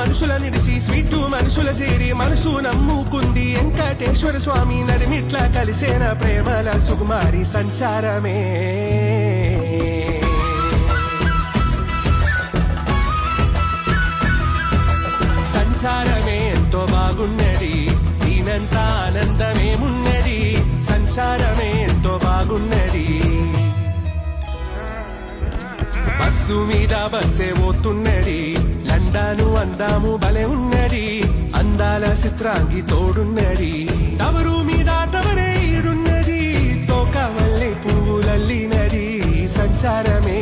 మనుషుల నిడిసి స్వీటు మనుషుల చేరి మనసు నమ్ముకుంది వెంకటేశ్వర స్వామి నడిమిట్ల కలిసేన ప్రేమల సుకుమారి సంచారమే సంచారమే ఎంతో బాగున్నది దీనంతా ఆనందమేమున్నది సంచారమే ఎంతో బాగున్నది బస్సు మీద బస్సే పోతున్నది లండాను అందాము భలే ఉన్నది అందాల చిత్రాంగి తోడున్నది టవరు మీద టవరే ఈడున్నది తోక మల్లె పువ్వులల్లినది సంచారమే